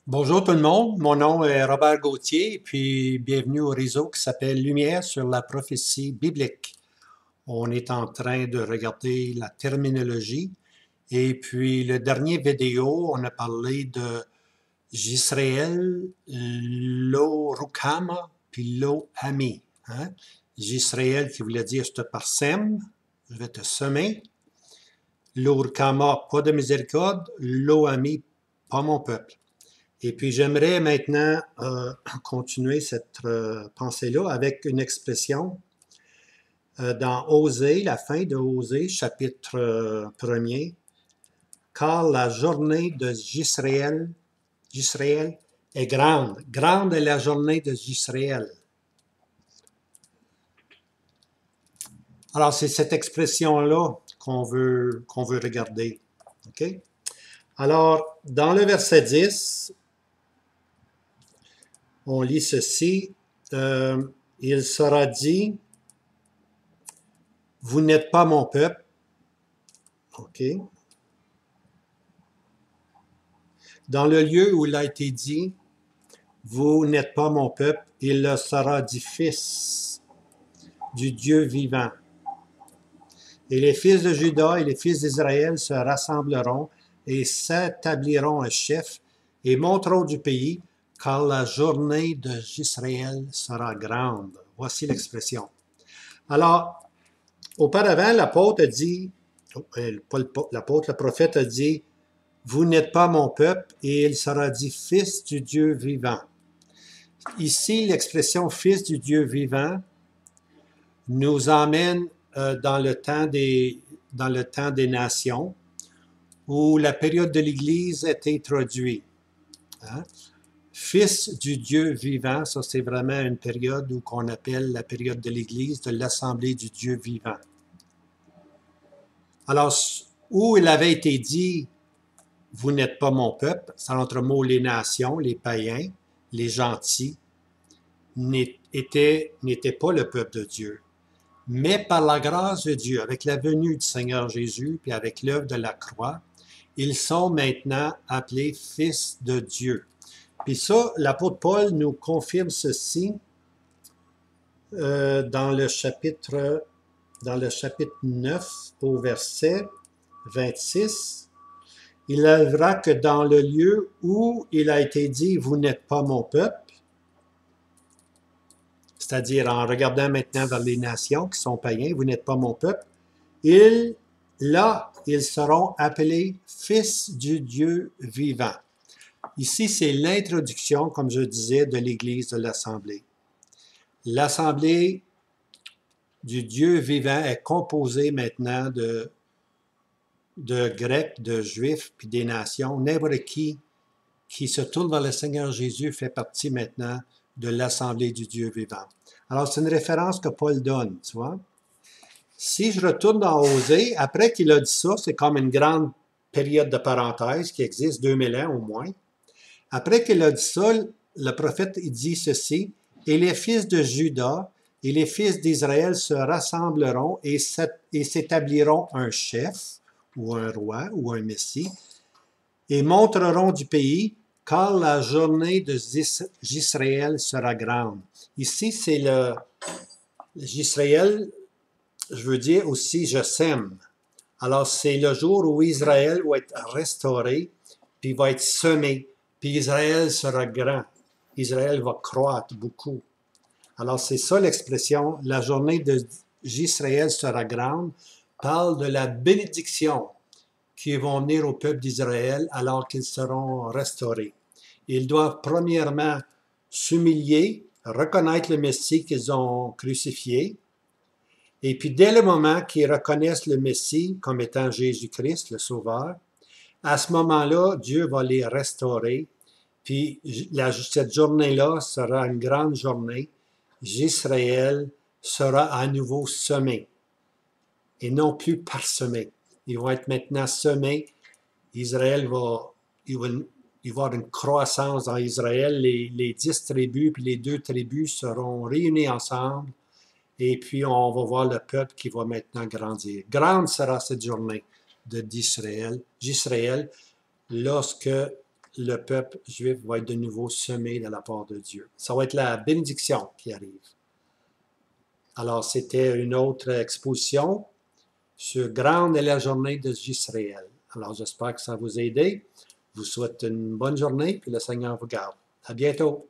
Bonjour tout le monde, mon nom est Robert Gauthier, et puis bienvenue au réseau qui s'appelle Lumière sur la prophétie biblique. On est en train de regarder la terminologie, et puis le dernier vidéo, on a parlé de Jisraël, Lo Rukama, puis Lo Ami. Hein? Jisraël qui voulait dire je te parsème, je vais te semer. Lo Rukama, pas de miséricorde. Lo Ami, pas mon peuple. Et puis j'aimerais maintenant continuer cette pensée-là avec une expression dans Osée, la fin de Osée, chapitre 1er. Car la journée de Jisraël est grande. Grande est la journée de Jisraël. Alors c'est cette expression-là qu'on veut regarder. OK? Alors, dans le verset 10, on lit ceci. Il sera dit, vous n'êtes pas mon peuple. OK. Dans le lieu où il a été dit, vous n'êtes pas mon peuple, il leur sera dit fils du Dieu vivant. Et les fils de Juda et les fils d'Israël se rassembleront et s'établiront un chef et monteront du pays, car la journée de Jisraël sera grande. Voici l'expression. Alors, auparavant, l'apôtre a dit, l'apôtre, le prophète a dit, vous n'êtes pas mon peuple, et il sera dit fils du Dieu vivant. Ici, l'expression fils du Dieu vivant nous emmène dans le temps des nations, où la période de l'Église est introduite. Hein? Fils du Dieu vivant, ça c'est vraiment une période qu'on appelle la période de l'Église, de l'Assemblée du Dieu vivant. Alors, où il avait été dit, vous n'êtes pas mon peuple, c'est l'autre mot, les nations, les païens, les gentils, n'étaient pas le peuple de Dieu. Mais par la grâce de Dieu, avec la venue du Seigneur Jésus, puis avec l'œuvre de la croix, ils sont maintenant appelés fils de Dieu. Puis ça, l'apôtre Paul nous confirme ceci dans le chapitre 9 au verset 26. Il arrivera que dans le lieu où il a été dit, vous n'êtes pas mon peuple, c'est-à-dire en regardant maintenant vers les nations qui sont païens, vous n'êtes pas mon peuple, là, ils seront appelés fils du Dieu vivant. Ici, c'est l'introduction, comme je disais, de l'Église de l'Assemblée. L'Assemblée du Dieu vivant est composée maintenant de Grecs, de Juifs, puis des nations. N'importe qui se tourne vers le Seigneur Jésus fait partie maintenant de l'Assemblée du Dieu vivant. Alors, c'est une référence que Paul donne, tu vois. Si je retourne dans Osée, après qu'il a dit ça, c'est comme une grande période de parenthèse qui existe 2000 ans au moins. Après qu'il a dit ça, le prophète il dit ceci, « Et les fils de Juda et les fils d'Israël se rassembleront et s'établiront un chef, ou un roi, ou un messie, et montreront du pays, car la journée de Jisraël sera grande. » Ici, c'est le Jisraël, je veux dire aussi, je sème. Alors, c'est le jour où Israël va être restauré, puis va être semé, puis Israël sera grand. Israël va croître beaucoup. Alors, c'est ça l'expression, la journée de Jisraël sera grande, parle de la bénédiction qui vont venir au peuple d'Israël alors qu'ils seront restaurés. Ils doivent premièrement s'humilier, reconnaître le Messie qu'ils ont crucifié, et puis dès le moment qu'ils reconnaissent le Messie comme étant Jésus-Christ, le Sauveur, à ce moment-là, Dieu va les restaurer, puis cette journée-là sera une grande journée. J'Israël sera à nouveau semé, et non plus parsemé. Ils vont être maintenant semés. Israël il va y avoir une croissance dans Israël. Les 10 tribus puis les 2 tribus seront réunis ensemble. Et puis, on va voir le peuple qui va maintenant grandir. Grande sera cette journée d'Israël, lorsque le peuple juif va être de nouveau semé de la part de Dieu. Ça va être la bénédiction qui arrive. Alors, c'était une autre exposition sur Grande est la journée d'Israël. Alors, j'espère que ça vous a aidé. Je vous souhaite une bonne journée, puis le Seigneur vous garde. À bientôt.